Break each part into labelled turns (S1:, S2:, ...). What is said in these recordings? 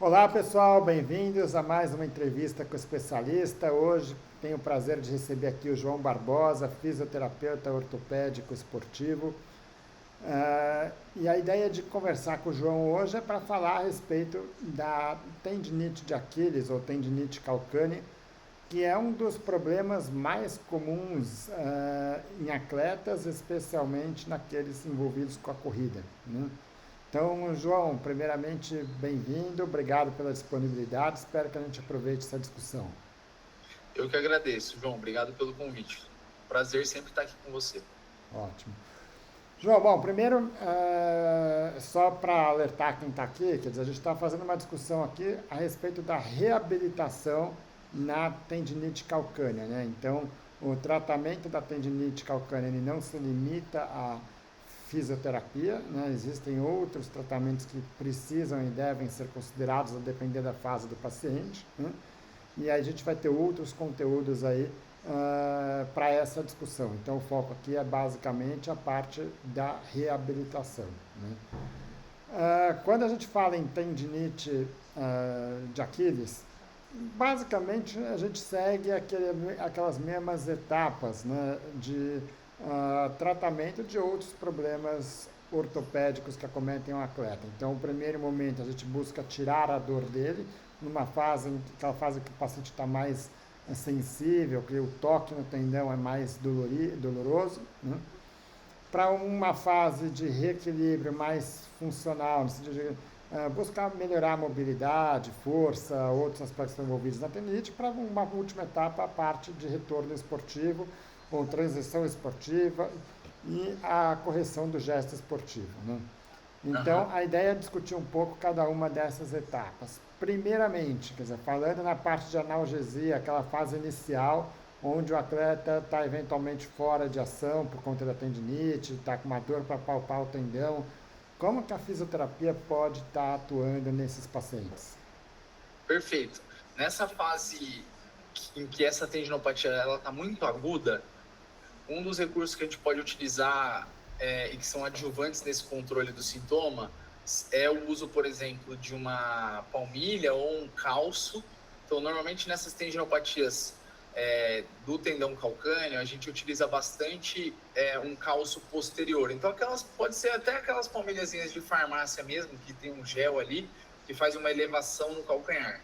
S1: Olá pessoal, bem-vindos a mais uma entrevista com o especialista. Hoje tenho o prazer de receber aqui o João Barbosa, fisioterapeuta ortopédico esportivo. E a ideia de conversar com o João hoje é para falar a respeito da tendinite de Aquiles ou tendinite calcânea, que é um dos problemas mais comuns em atletas, especialmente naqueles envolvidos com a corrida, né? Então, João, primeiramente, bem-vindo, obrigado pela disponibilidade, espero que a gente aproveite essa discussão.
S2: Eu que agradeço, João. Obrigado pelo convite. Prazer sempre estar aqui com você.
S1: Ótimo. João, bom, primeiro, só para alertar quem está aqui, quer dizer, a gente está fazendo uma discussão aqui a respeito da reabilitação na tendinite calcânea, né? Então, o tratamento da tendinite calcânea ele não se limita à fisioterapia, né? Existem outros tratamentos que precisam e devem ser considerados a depender da fase do paciente, né? E aí a gente vai ter outros conteúdos aí para essa discussão. Então o foco aqui é basicamente a parte da reabilitação, né? Quando a gente fala em tendinite de Aquiles, basicamente a gente segue aquelas mesmas etapas, né, de tratamento de outros problemas ortopédicos que acometem o atleta. Então, no primeiro momento, a gente busca tirar a dor dele, numa fase, aquela fase que o paciente está mais sensível, que o toque no tendão é mais doloroso, né? Para uma fase de reequilíbrio mais funcional, no sentido de buscar melhorar a mobilidade, força, outros aspectos que estão envolvidos na tendinite, para uma última etapa, a parte de retorno esportivo ou transição esportiva e a correção do gesto esportivo, né? Então,
S2: Aham.
S1: a ideia é discutir um pouco cada uma dessas etapas. Primeiramente, quer dizer, falando na parte de analgesia, aquela fase inicial, onde o atleta está eventualmente fora de ação por conta da tendinite, está com uma dor para palpar o tendão, como que a fisioterapia pode estar atuando nesses pacientes?
S2: Perfeito. Nessa fase em que essa tendinopatia ela está muito aguda, um dos recursos que a gente pode utilizar e que são adjuvantes nesse controle do sintoma é o uso, por exemplo, de uma palmilha ou um calço. Então, normalmente nessas tendinopatias do tendão calcâneo, a gente utiliza bastante um calço posterior. Então, pode ser até aquelas palmilhazinhas de farmácia mesmo, que tem um gel ali, que faz uma elevação no calcanhar.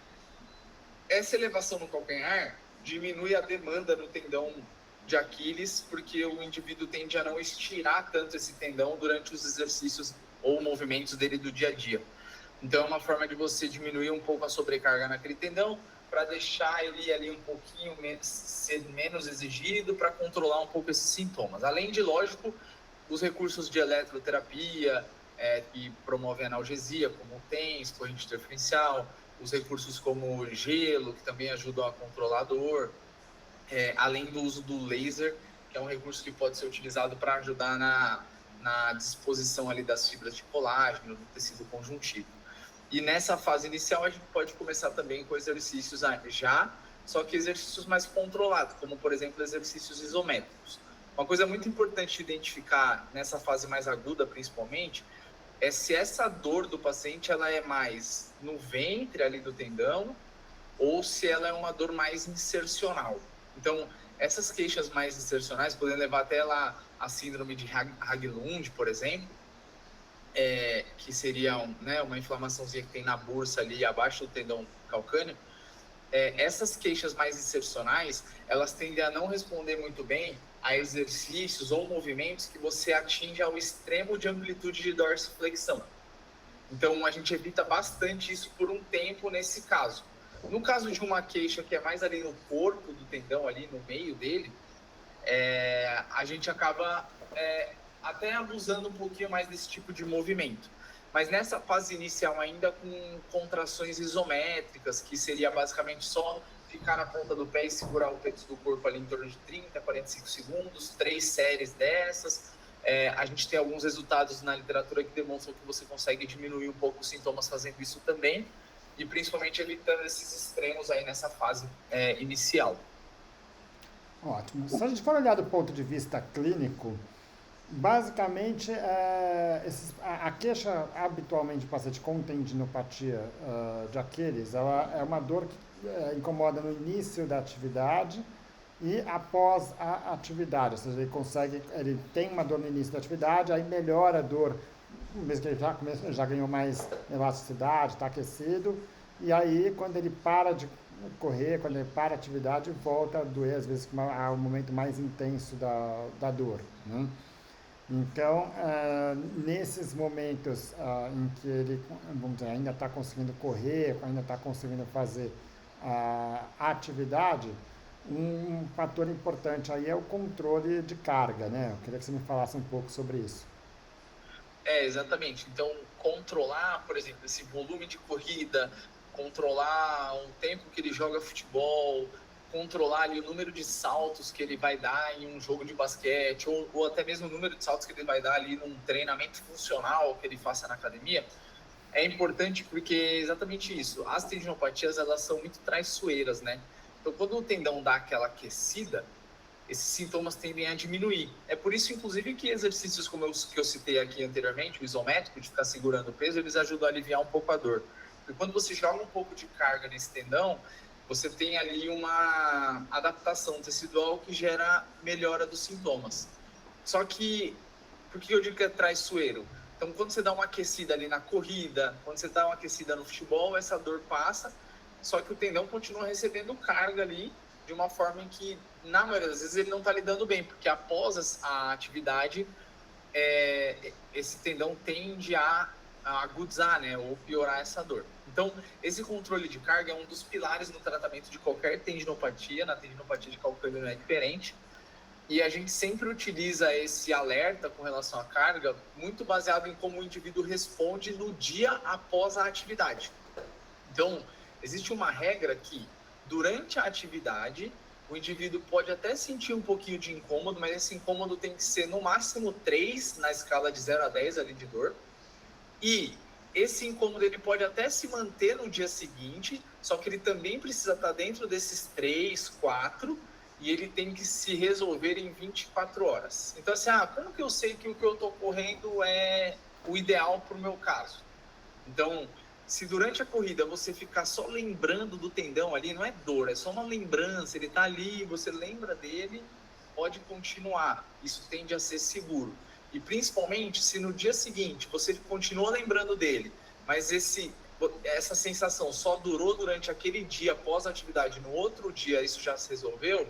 S2: Essa elevação no calcanhar diminui a demanda no tendão de Aquiles, porque o indivíduo tende a não estirar tanto esse tendão durante os exercícios ou movimentos dele do dia a dia. Então, é uma forma de você diminuir um pouco a sobrecarga naquele tendão, para deixar ele ali um pouquinho ser menos exigido, para controlar um pouco esses sintomas. Além de, lógico, os recursos de eletroterapia, que promovem analgesia, como o TENS, corrente interferencial, os recursos como gelo, que também ajudam a controlar a dor, além do uso do laser, que é um recurso que pode ser utilizado para ajudar na disposição ali das fibras de colágeno, do tecido conjuntivo. E nessa fase inicial a gente pode começar também com exercícios só que exercícios mais controlados, como por exemplo exercícios isométricos. Uma coisa muito importante de identificar nessa fase mais aguda, principalmente, é se essa dor do paciente ela é mais no ventre ali do tendão ou se ela é uma dor mais insercional. Então, essas queixas mais insercionais podem levar até lá a síndrome de Haglund, por exemplo, que seria uma inflamaçãozinha que tem na bursa ali abaixo do tendão calcâneo. Essas queixas mais insercionais, elas tendem a não responder muito bem a exercícios ou movimentos que você atinge ao extremo de amplitude de dorsiflexão. Então, a gente evita bastante isso por um tempo nesse caso. No caso de uma queixa que é mais ali no corpo do tendão, ali no meio dele, a gente acaba até abusando um pouquinho mais desse tipo de movimento. Mas nessa fase inicial ainda com contrações isométricas, que seria basicamente só ficar na ponta do pé e segurar o peso do corpo ali em torno de 30, 45 segundos, 3 séries dessas. A gente tem alguns resultados na literatura que demonstram que você consegue diminuir um pouco os sintomas fazendo isso também, e principalmente evitando esses extremos aí nessa fase inicial.
S1: Ótimo. Se a gente for olhar do ponto de vista clínico, Basicamente, a queixa habitualmente do paciente com tendinopatia de Aquiles, ela é uma dor que incomoda no início da atividade e após a atividade, ou seja, ele tem uma dor no início da atividade, aí melhora a dor, mesmo que ele já ganhou mais elasticidade, está aquecido, e aí quando ele para de correr, quando ele para a atividade, volta a doer, às vezes ao momento mais intenso da dor, né? Então, nesses momentos em que ele, vamos dizer, ainda está conseguindo correr, ainda está conseguindo fazer a atividade, um fator importante aí é o controle de carga, né? Eu queria que você me falasse um pouco sobre isso.
S2: Exatamente. Então, controlar, por exemplo, esse volume de corrida, controlar o tempo que ele joga futebol, controlar ali o número de saltos que ele vai dar em um jogo de basquete, ou até mesmo o número de saltos que ele vai dar ali num treinamento funcional que ele faça na academia, é importante porque é exatamente isso. As tendinopatias, elas são muito traiçoeiras, né? Então, quando o tendão dá aquela aquecida, esses sintomas tendem a diminuir. É por isso, inclusive, que exercícios como que eu citei aqui anteriormente, o isométrico, de ficar segurando o peso, eles ajudam a aliviar um pouco a dor. Porque quando você joga um pouco de carga nesse tendão, você tem ali uma adaptação tecidual que gera melhora dos sintomas. Só que, por que eu digo que é traiçoeiro? Então, quando você dá uma aquecida ali na corrida, quando você dá uma aquecida no futebol, essa dor passa, só que o tendão continua recebendo carga ali de uma forma em que, na maioria das vezes, ele não está lidando bem, porque após a atividade, esse tendão tende a agudizar, né, ou piorar essa dor. Então, esse controle de carga é um dos pilares no tratamento de qualquer tendinopatia. Na tendinopatia de calcâneo não é diferente. E a gente sempre utiliza esse alerta com relação à carga muito baseado em como o indivíduo responde no dia após a atividade. Então, existe uma regra que, durante a atividade, o indivíduo pode até sentir um pouquinho de incômodo, mas esse incômodo tem que ser no máximo 3 na escala de 0 a 10 ali de dor. E esse incômodo ele pode até se manter no dia seguinte, só que ele também precisa estar dentro desses 3, 4, e ele tem que se resolver em 24 horas. Então, assim, como que eu sei que o que eu estou correndo é o ideal para o meu caso? Então, se durante a corrida você ficar só lembrando do tendão ali, não é dor, é só uma lembrança, ele está ali, você lembra dele, pode continuar. Isso tende a ser seguro. E principalmente se no dia seguinte você continua lembrando dele, mas essa sensação só durou durante aquele dia após a atividade, no outro dia isso já se resolveu,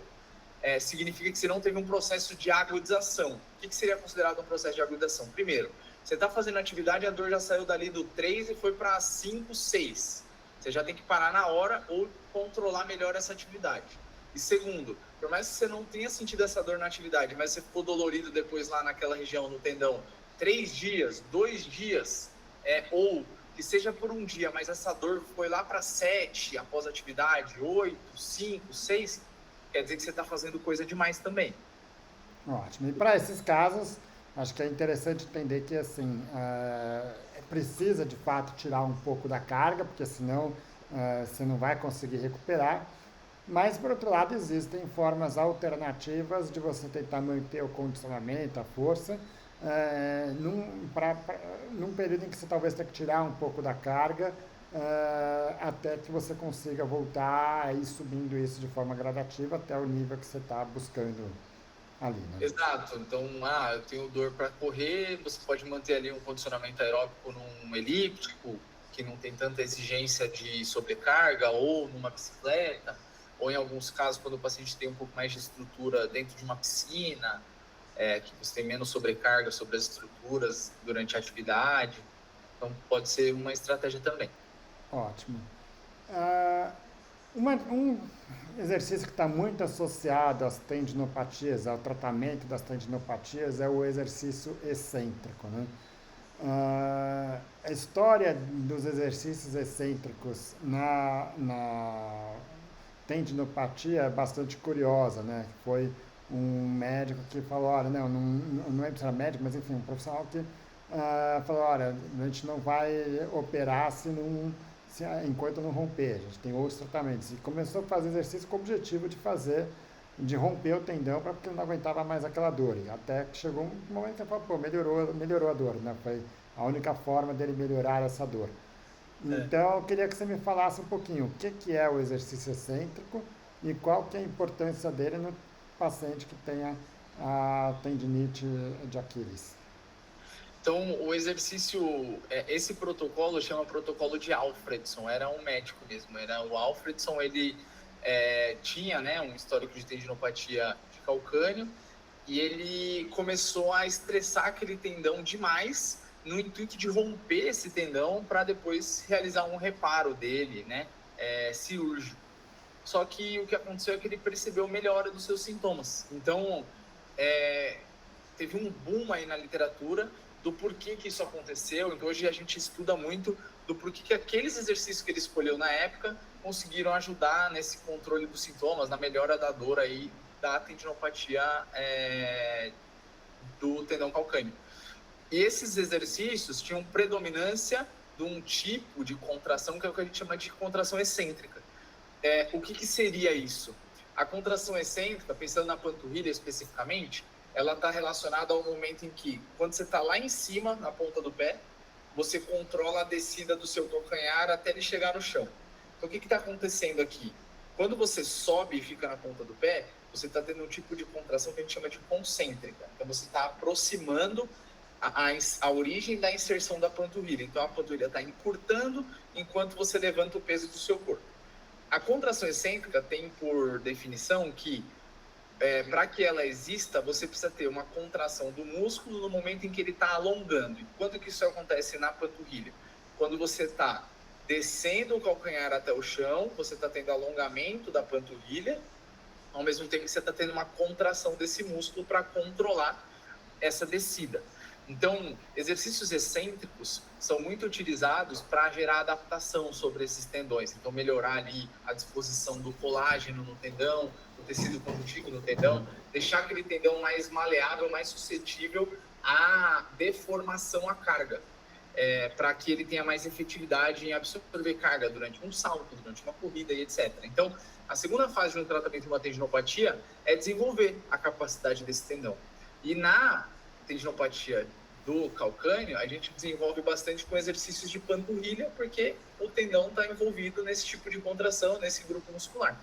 S2: significa que você não teve um processo de agudização. O que seria considerado um processo de agudização? Primeiro, você está fazendo atividade, a dor já saiu dali do 3 e foi para 5, 6. Você já tem que parar na hora ou controlar melhor essa atividade. E segundo, por mais que você não tenha sentido essa dor na atividade, mas você ficou dolorido depois lá naquela região, no tendão, 3 dias, 2 dias, ou que seja por um dia, mas essa dor foi lá para 7 após a atividade, 8, 5, 6, quer dizer que você está fazendo coisa demais também.
S1: Ótimo. E para esses casos, acho que é interessante entender que assim precisa de fato tirar um pouco da carga, porque senão você não vai conseguir recuperar. Mas, por outro lado, existem formas alternativas de você tentar manter o condicionamento, a força, num período em que você talvez tenha que tirar um pouco da carga, até que você consiga voltar a ir subindo isso de forma gradativa até o nível que você está buscando ali, né?
S2: Exato. Então, eu tenho dor para correr, você pode manter ali um condicionamento aeróbico num elíptico, que não tem tanta exigência de sobrecarga, ou numa bicicleta, ou em alguns casos, quando o paciente tem um pouco mais de estrutura dentro de uma piscina, que você tem menos sobrecarga sobre as estruturas durante a atividade. Então, pode ser uma estratégia também.
S1: Ótimo. Um exercício que está muito associado às tendinopatias, ao tratamento das tendinopatias, é o exercício excêntrico, né? A história dos exercícios excêntricos na tendinopatia é bastante curiosa, né? Foi um médico que falou, olha, não é era médico, mas enfim, um profissional que falou, olha, a gente não vai operar enquanto não romper, a gente tem outros tratamentos. E começou a fazer exercício com o objetivo de fazer de romper o tendão porque ele não aguentava mais aquela dor. E até que chegou um momento que eu falei, pô, melhorou a dor, né? Foi a única forma dele melhorar essa dor.
S2: É.
S1: Então, eu queria que você me falasse um pouquinho o que é o exercício excêntrico e qual que é a importância dele no paciente que tenha a tendinite de Aquiles.
S2: Então, o exercício, esse protocolo chama protocolo de Alfredson, era um médico mesmo, era o Alfredson, ele tinha, né, um histórico de tendinopatia de calcâneo, e ele começou a estressar aquele tendão demais, no intuito de romper esse tendão para depois realizar um reparo dele, né, cirúrgico. Só que o que aconteceu é que ele percebeu melhora dos seus sintomas. Então, teve um boom aí na literatura do porquê que isso aconteceu. Então, hoje a gente estuda muito do porquê que aqueles exercícios que ele escolheu na época conseguiram ajudar nesse controle dos sintomas, na melhora da dor aí da tendinopatia do tendão calcâneo. E esses exercícios tinham predominância de um tipo de contração que é o que a gente chama de contração excêntrica. O que seria isso? A contração excêntrica, pensando na panturrilha especificamente, ela está relacionada ao momento em que, quando você está lá em cima, na ponta do pé, você controla a descida do seu calcanhar até ele chegar no chão. Então, o que está acontecendo aqui? Quando você sobe e fica na ponta do pé, você está tendo um tipo de contração que a gente chama de concêntrica. Então, você está aproximando a origem da inserção da panturrilha. Então, a panturrilha está encurtando enquanto você levanta o peso do seu corpo. A contração excêntrica tem por definição que, para que ela exista, você precisa ter uma contração do músculo no momento em que ele está alongando. E quando que isso acontece na panturrilha? Quando você está descendo o calcanhar até o chão, você está tendo alongamento da panturrilha, ao mesmo tempo que você está tendo uma contração desse músculo para controlar essa descida. Então, exercícios excêntricos são muito utilizados para gerar adaptação sobre esses tendões. Então, melhorar ali a disposição do colágeno no tendão, do tecido conjuntivo no tendão, deixar aquele tendão mais maleável, mais suscetível à deformação à carga, para que ele tenha mais efetividade em absorver carga durante um salto, durante uma corrida e etc. Então, a segunda fase de um tratamento de uma tendinopatia é desenvolver a capacidade desse tendão. E na tendinopatia do calcâneo, a gente desenvolve bastante com exercícios de panturrilha, porque o tendão está envolvido nesse tipo de contração, nesse grupo muscular.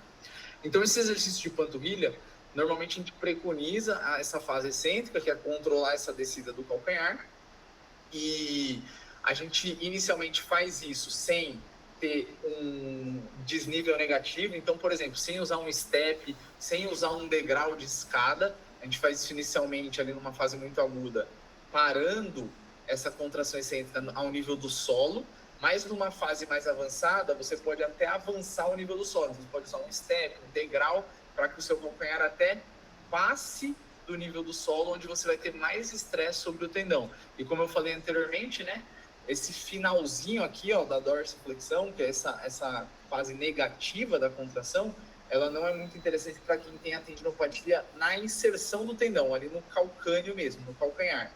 S2: Então, esses exercícios de panturrilha, normalmente a gente preconiza essa fase excêntrica, que é controlar essa descida do calcanhar, e a gente inicialmente faz isso sem ter um desnível negativo. Então, por exemplo, sem usar um step, sem usar um degrau de escada, a gente faz isso inicialmente ali numa fase muito aguda, parando essa contração excêntrica ao nível do solo, mas numa fase mais avançada, você pode até avançar ao nível do solo. Você pode usar um step, um degrau, para que o seu calcanhar até passe do nível do solo, onde você vai ter mais estresse sobre o tendão. E como eu falei anteriormente, né, esse finalzinho aqui, ó, da dorsiflexão, que é essa fase negativa da contração, ela não é muito interessante para quem tem a tendinopatia na inserção do tendão, ali no calcâneo mesmo, no calcanhar.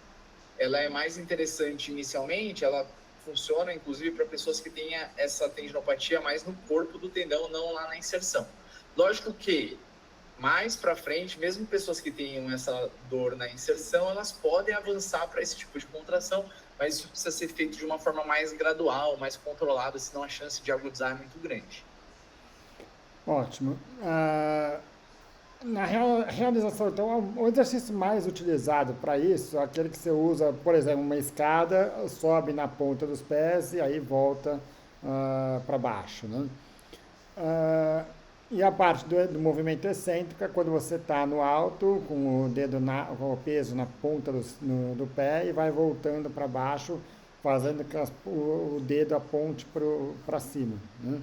S2: Ela é mais interessante inicialmente, ela funciona inclusive para pessoas que têm essa tendinopatia mais no corpo do tendão, não lá na inserção. Lógico que mais para frente, mesmo pessoas que tenham essa dor na inserção, elas podem avançar para esse tipo de contração, mas isso precisa ser feito de uma forma mais gradual, mais controlada, senão a chance de agudizar é muito grande.
S1: Ótimo. Na realização, então, o exercício mais utilizado para isso é aquele que você usa, por exemplo, uma escada, sobe na ponta dos pés e aí volta para baixo, né? E a parte do movimento excêntrico é quando você está no alto, com o dedo com o peso na ponta do pé e vai voltando para baixo, fazendo que o dedo aponte para cima, né?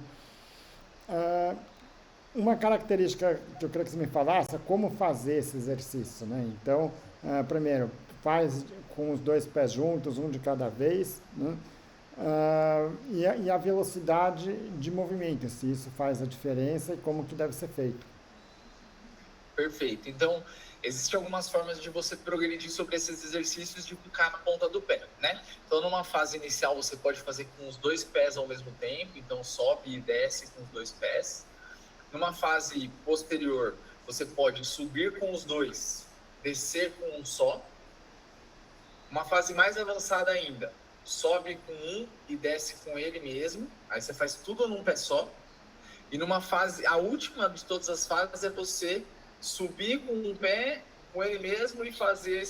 S1: Uma característica que eu queria que você me falasse é como fazer esse exercício, né? Então, primeiro, faz com os dois pés juntos, um de cada vez, né? E a velocidade de movimento, se isso faz a diferença e como que deve ser feito.
S2: Perfeito. Então, existem algumas formas de você progredir sobre esses exercícios de ficar na ponta do pé, né? Então, numa fase inicial, você pode fazer com os dois pés ao mesmo tempo, então sobe e desce com os dois pés. Numa fase posterior, Você pode subir com os dois, descer com um só. Uma fase mais avançada ainda, sobe com um e desce com ele mesmo. Aí você faz tudo num pé só. E numa fase, a última de todas as fases é você subir com um pé com ele mesmo e fazer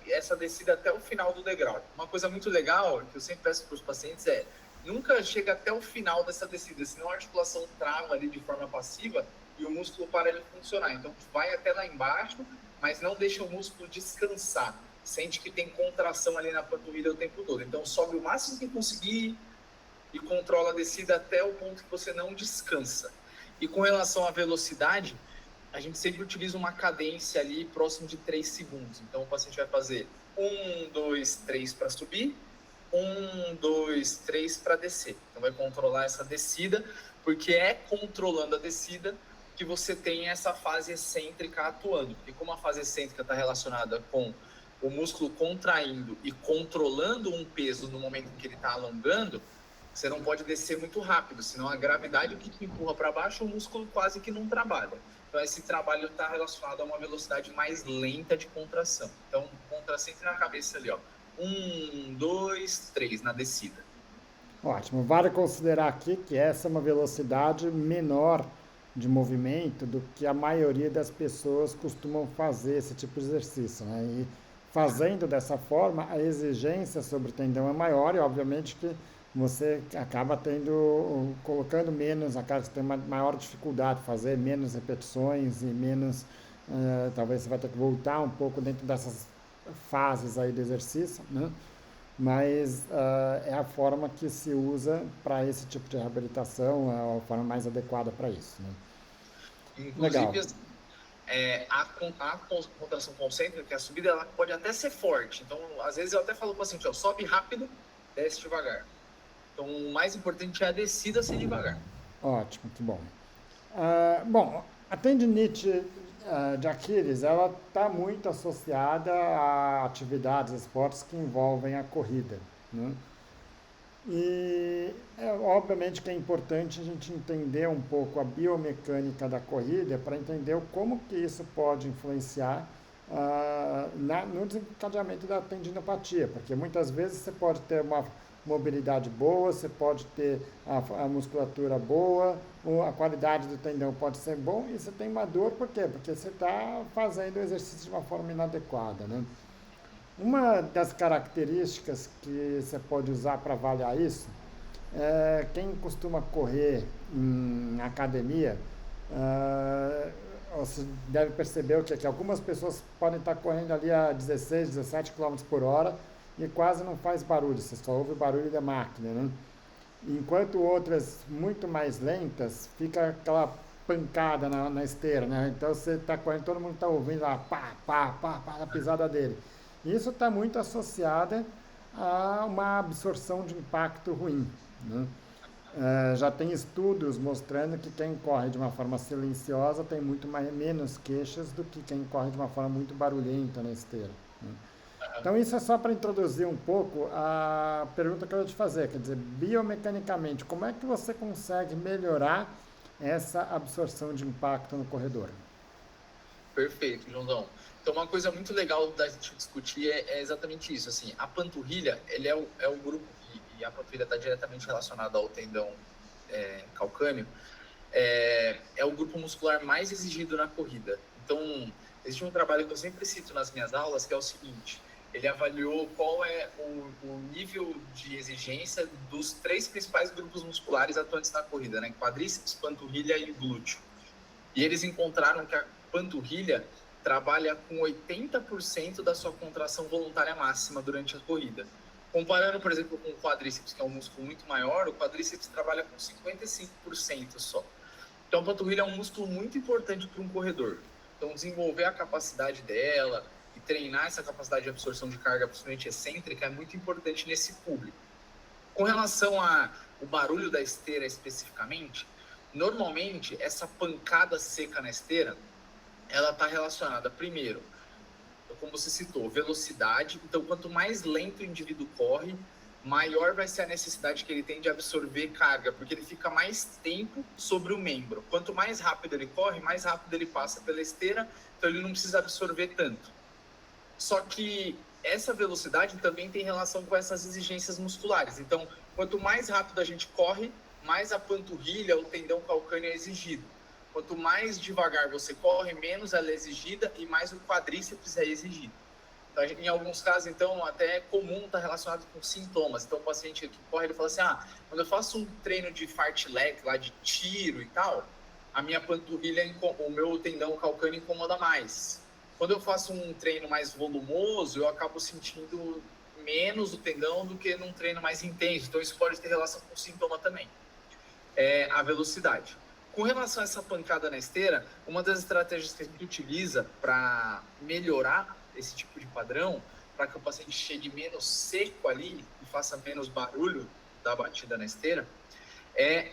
S2: essa descida até o final do degrau. Uma coisa muito legal que eu sempre peço para os pacientes é nunca chega até o final dessa descida, senão a articulação trava ali de forma passiva e o músculo para de funcionar. Então vai até lá embaixo, mas não deixa o músculo descansar. Sente que tem contração ali na panturrilha o tempo todo. Então sobe o máximo que conseguir e controla a descida até o ponto que você não descansa. E com relação à velocidade, a gente sempre utiliza uma cadência ali próximo de 3 segundos. Então o paciente vai fazer 1, 2, 3 para subir, 1, 2, 3 para descer. Então vai controlar essa descida, porque é controlando a descida que você tem essa fase excêntrica atuando. E como a fase excêntrica está relacionada com o músculo contraindo e controlando um peso no momento em que ele está alongando, você não pode descer muito rápido, senão a gravidade que te empurra para baixo, o músculo quase que não trabalha. Então esse trabalho está relacionado a uma velocidade mais lenta de contração. Então contra sempre na cabeça ali, ó. 1, 2, 3 na descida.
S1: Ótimo. Vale considerar aqui que essa é uma velocidade menor de movimento do que a maioria das pessoas costumam fazer esse tipo de exercício, né? E fazendo dessa forma, a exigência sobre o tendão é maior e, obviamente, que você acaba colocando menos, acaba tendo uma maior dificuldade de fazer menos repetições e menos, talvez você vai ter que voltar um pouco dentro dessas fases aí do exercício, né? Mas é a forma que se usa para esse tipo de reabilitação, é a forma mais adequada para isso, né? Legal.
S2: Inclusive, a contração concêntrica, que é a subida, ela pode até ser forte. Então, às vezes eu até falo para o paciente, ó, sobe rápido, desce devagar. Então, o mais importante é a descida ser devagar.
S1: Ótimo, que bom. Bom, a tendinite de Aquiles, ela está muito associada a atividades, esportes que envolvem a corrida, né? E obviamente que é importante a gente entender um pouco a biomecânica da corrida para entender como que isso pode influenciar no desencadeamento da tendinopatia, porque muitas vezes você pode ter uma mobilidade boa, você pode ter a musculatura boa, a qualidade do tendão pode ser bom e você tem uma dor, por quê? Porque você está fazendo o exercício de uma forma inadequada, né? Uma das características que você pode usar para avaliar isso é quem costuma correr em academia, você deve perceber que algumas pessoas podem estar correndo ali a 16, 17 km por hora e quase não faz barulho, você só ouve o barulho da máquina, né? Enquanto outras muito mais lentas, fica aquela pancada na esteira, né? Então você está correndo, todo mundo está ouvindo lá, pá, pá, pá, pá, a pisada dele. Isso está muito associado a uma absorção de impacto ruim, né? Já tem estudos mostrando que quem corre de uma forma silenciosa tem menos queixas do que quem corre de uma forma muito barulhenta na esteira, né? Então isso é só para introduzir um pouco a pergunta que eu ia te fazer, quer dizer, biomecanicamente, como é que você consegue melhorar essa absorção de impacto no corredor?
S2: Perfeito, Joãozão. Então, uma coisa muito legal da gente discutir é exatamente isso. Assim, a panturrilha, ele é o grupo, e a panturrilha está diretamente relacionada ao tendão calcâneo, é o grupo muscular mais exigido na corrida. Então, existe um trabalho que eu sempre cito nas minhas aulas, que é o seguinte: ele avaliou qual é o nível de exigência dos 3 principais grupos musculares atuantes na corrida, né? Quadríceps, panturrilha e glúteo. E eles encontraram que a panturrilha trabalha com 80% da sua contração voluntária máxima durante a corrida. Comparando, por exemplo, com o quadríceps, que é um músculo muito maior, o quadríceps trabalha com 55% só. Então, a panturrilha é um músculo muito importante para um corredor. Então, desenvolver a capacidade dela e treinar essa capacidade de absorção de carga, principalmente excêntrica, é muito importante nesse público. Com relação ao barulho da esteira especificamente, normalmente, essa pancada seca na esteira, ela está relacionada, primeiro, como você citou, velocidade. Então, quanto mais lento o indivíduo corre, maior vai ser a necessidade que ele tem de absorver carga, porque ele fica mais tempo sobre o membro. Quanto mais rápido ele corre, mais rápido ele passa pela esteira, então ele não precisa absorver tanto. Só que essa velocidade também tem relação com essas exigências musculares. Então, quanto mais rápido a gente corre, mais a panturrilha, o tendão calcâneo é exigido. Quanto mais devagar você corre, menos ela é exigida e mais o quadríceps é exigido. Então, em alguns casos, então, até é comum estar relacionado com sintomas. Então, o paciente que corre, ele fala assim, quando eu faço um treino de fartlek, lá de tiro e tal, a minha panturrilha, o meu tendão calcâneo incomoda mais. Quando eu faço um treino mais volumoso, eu acabo sentindo menos o tendão do que num treino mais intenso. Então, isso pode ter relação com o sintoma também. É a velocidade. Com relação a essa pancada na esteira, uma das estratégias que a gente utiliza para melhorar esse tipo de padrão, para que o paciente chegue menos seco ali e faça menos barulho da batida na esteira, é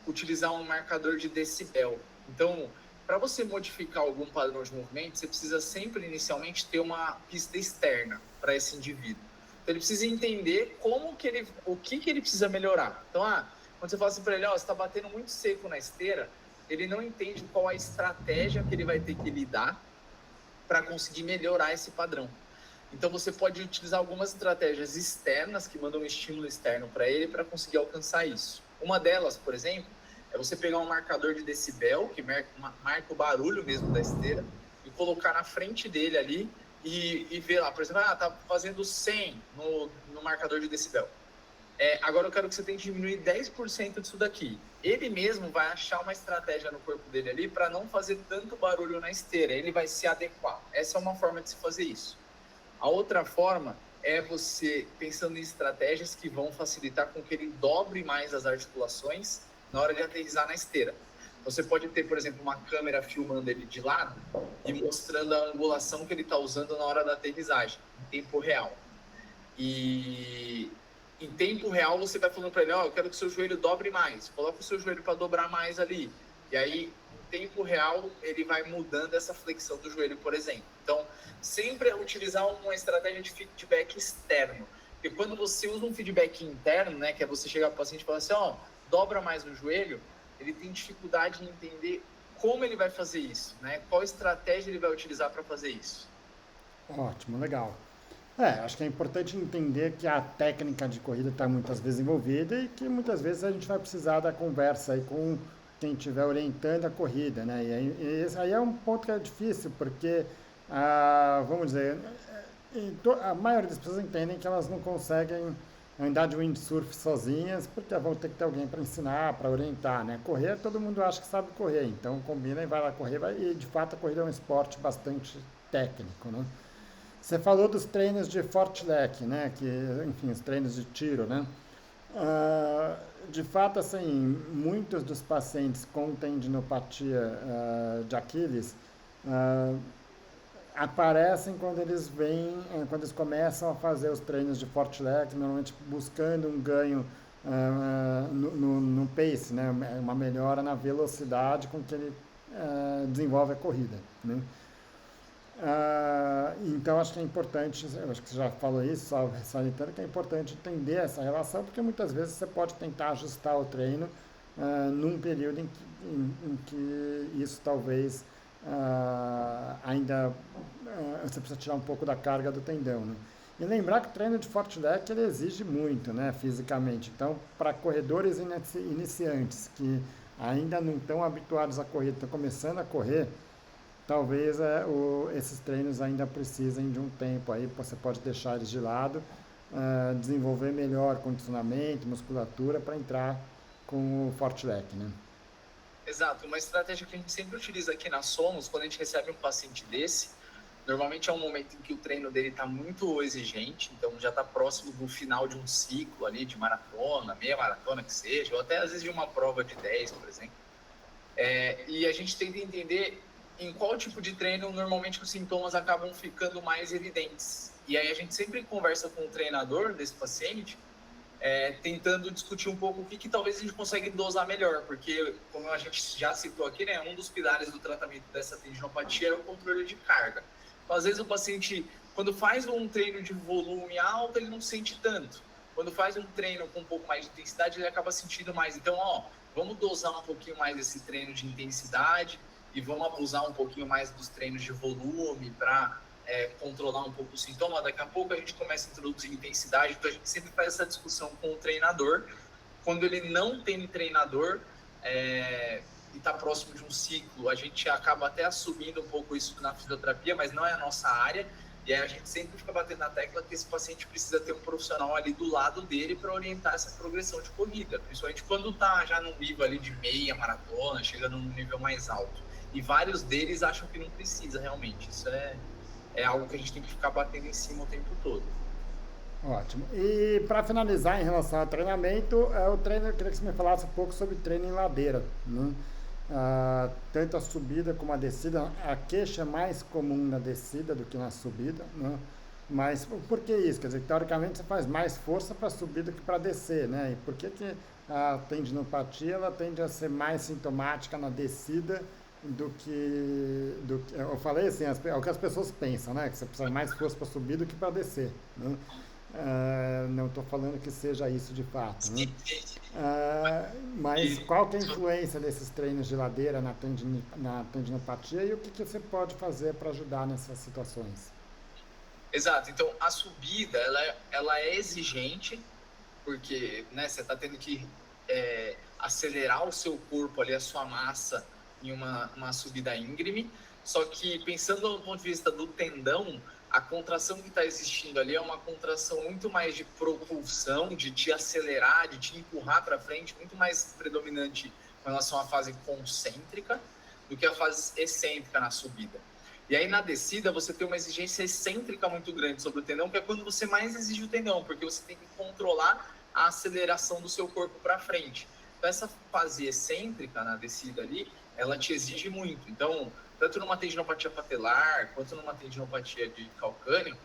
S2: utilizar um marcador de decibel. Então, para você modificar algum padrão de movimento, você precisa sempre, inicialmente, ter uma pista externa para esse indivíduo. Então, ele precisa entender o que ele precisa melhorar. Então, quando você fala assim para ele, você está batendo muito seco na esteira, ele não entende qual a estratégia que ele vai ter que lidar para conseguir melhorar esse padrão. Então, você pode utilizar algumas estratégias externas que mandam um estímulo externo para ele para conseguir alcançar isso. Uma delas, por exemplo, é você pegar um marcador de decibel, que marca o barulho mesmo da esteira, e colocar na frente dele ali e ver lá, por exemplo, tá fazendo 100 no marcador de decibel. Agora eu quero que você tente diminuir 10% disso daqui. Ele mesmo vai achar uma estratégia no corpo dele ali para não fazer tanto barulho na esteira. Ele vai se adequar. Essa é uma forma de se fazer isso. A outra forma é você pensando em estratégias que vão facilitar com que ele dobre mais as articulações na hora de aterrissar na esteira. Você pode ter, por exemplo, uma câmera filmando ele de lado e mostrando a angulação que ele está usando na hora da aterrissagem, em tempo real. E em tempo real você vai falando para ele, eu quero que o seu joelho dobre mais, coloca o seu joelho para dobrar mais ali. E aí, em tempo real, ele vai mudando essa flexão do joelho, por exemplo. Então, sempre utilizar uma estratégia de feedback externo. Porque quando você usa um feedback interno, né, que é você chegar para o paciente e falar assim, dobra mais o joelho, ele tem dificuldade em entender como ele vai fazer isso, né? Qual estratégia ele vai utilizar para fazer isso.
S1: Ótimo, legal. Acho que é importante entender que a técnica de corrida está muitas vezes envolvida e que muitas vezes a gente vai precisar da conversa aí com quem estiver orientando a corrida, né? E esse aí é um ponto que é difícil, porque, vamos dizer, a maioria das pessoas entendem que elas não conseguem andar de windsurf sozinhas, porque vão ter que ter alguém para ensinar, para orientar, né? Correr, todo mundo acha que sabe correr, então combina e vai lá correr, e de fato a corrida é um esporte bastante técnico, né? Você falou dos treinos de fartlek, né? Que, enfim, os treinos de tiro, né? De fato, assim, muitos dos pacientes com tendinopatia de Aquiles aparecem quando eles quando eles começam a fazer os treinos de fartlek, normalmente buscando um ganho no pace, né? Uma melhora na velocidade com que ele desenvolve a corrida, né? Então acho que é importante, acho que você já falou isso, só salientando que é importante entender essa relação, porque muitas vezes você pode tentar ajustar o treino num período em que isso talvez ainda você precisa tirar um pouco da carga do tendão, né? E lembrar que o treino de fartlek ele exige muito, né, fisicamente. Então, para corredores iniciantes que ainda não estão habituados a correr, estão começando a correr, talvez esses treinos ainda precisem de um tempo aí, você pode deixar eles de lado, desenvolver melhor condicionamento, musculatura para entrar com o fartlek, né?
S2: Exato, uma estratégia que a gente sempre utiliza aqui na Somos, quando a gente recebe um paciente desse, normalmente é um momento em que o treino dele está muito exigente, então já está próximo do final de um ciclo ali de maratona, meia maratona que seja, ou até às vezes de uma prova de 10, por exemplo. E a gente tenta entender em qual tipo de treino normalmente os sintomas acabam ficando mais evidentes. E aí a gente sempre conversa com o treinador desse paciente, tentando discutir um pouco o que talvez a gente consiga dosar melhor, porque, como a gente já citou aqui, né, um dos pilares do tratamento dessa tendinopatia é o controle de carga. Então, às vezes o paciente, quando faz um treino de volume alto, ele não sente tanto. quando faz um treino com um pouco mais de intensidade, ele acaba sentindo mais. Então, ó, vamos dosar um pouquinho mais esse treino de intensidade e vamos abusar um pouquinho mais dos treinos de volume para controlar um pouco o sintoma. Daqui a pouco a gente começa a introduzir intensidade, então a gente sempre faz essa discussão com o treinador. Quando ele não tem treinador e está próximo de um ciclo, a gente acaba até assumindo um pouco isso na fisioterapia, mas não é a nossa área. E aí a gente sempre fica batendo na tecla que esse paciente precisa ter um profissional ali do lado dele para orientar essa progressão de corrida, principalmente quando está já num nível ali de meia maratona, chegando num nível mais alto. E vários deles acham que não precisa realmente. Isso é algo que a gente tem que ficar batendo em cima o tempo todo.
S1: Ótimo. E para finalizar em relação ao treinamento, o treino, eu queria que você me falasse um pouco sobre treino em ladeira, né? Tanto a subida como a descida, a queixa é mais comum na descida do que na subida, né? Mas por que isso? Quer dizer, teoricamente você faz mais força para subir do que para descer, né? E por que a tendinopatia ela tende a ser mais sintomática na descida eu falei assim, é o que as pessoas pensam, né? Que você precisa mais força para subir do que para descer, né? Não estou falando que seja isso de fato, né? Mas qual que é a influência desses treinos de ladeira na tendinopatia e o que você pode fazer para ajudar nessas situações?
S2: Exato. Então, a subida, ela é exigente, porque, né, você está tendo que acelerar o seu corpo ali, a sua massa, em uma subida íngreme. Só que, pensando do ponto de vista do tendão, a contração que está existindo ali é uma contração muito mais de propulsão, de te acelerar, de te empurrar para frente, muito mais predominante com relação à fase concêntrica do que a fase excêntrica na subida. E aí na descida você tem uma exigência excêntrica muito grande sobre o tendão, que é quando você mais exige o tendão, porque você tem que controlar a aceleração do seu corpo para frente. Então essa fase excêntrica na descida ali, ela te exige muito. Então, tanto numa tendinopatia patelar, quanto numa tendinopatia de calcâneo,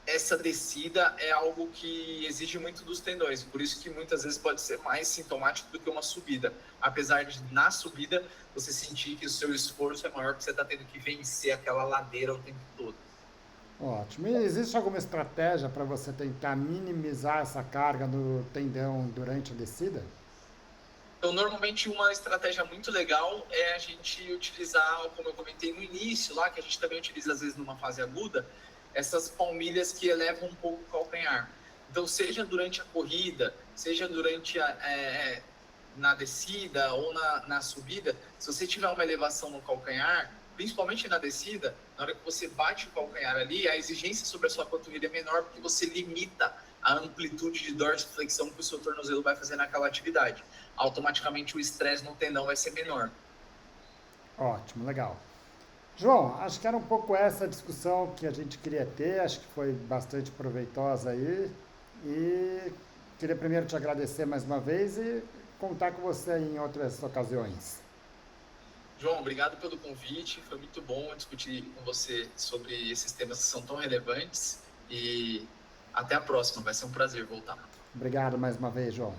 S2: essa descida é algo que exige muito dos tendões, por isso que muitas vezes pode ser mais sintomático do que uma subida, apesar de na subida você sentir que o seu esforço é maior, porque você está tendo que vencer aquela ladeira o tempo todo.
S1: Ótimo. E existe alguma estratégia para você tentar minimizar essa carga no tendão durante a descida?
S2: Então, normalmente, uma estratégia muito legal é a gente utilizar, como eu comentei no início, lá que a gente também utiliza às vezes numa fase aguda, essas palmilhas que elevam um pouco o calcanhar. Então, seja durante a corrida, seja durante na descida ou na subida, se você tiver uma elevação no calcanhar, principalmente na descida, na hora que você bate o calcanhar ali, a exigência sobre a sua panturrilha é menor porque você limita a amplitude de dorsiflexão que o seu tornozelo vai fazer naquela atividade. Automaticamente o estresse no tendão vai ser menor.
S1: Ótimo, legal. João, acho que era um pouco essa discussão que a gente queria ter, acho que foi bastante proveitosa aí. E queria primeiro te agradecer mais uma vez e contar com você em outras ocasiões.
S2: João, obrigado pelo convite, foi muito bom discutir com você sobre esses temas que são tão relevantes e até a próxima, vai ser um prazer voltar.
S1: Obrigado mais uma vez, João.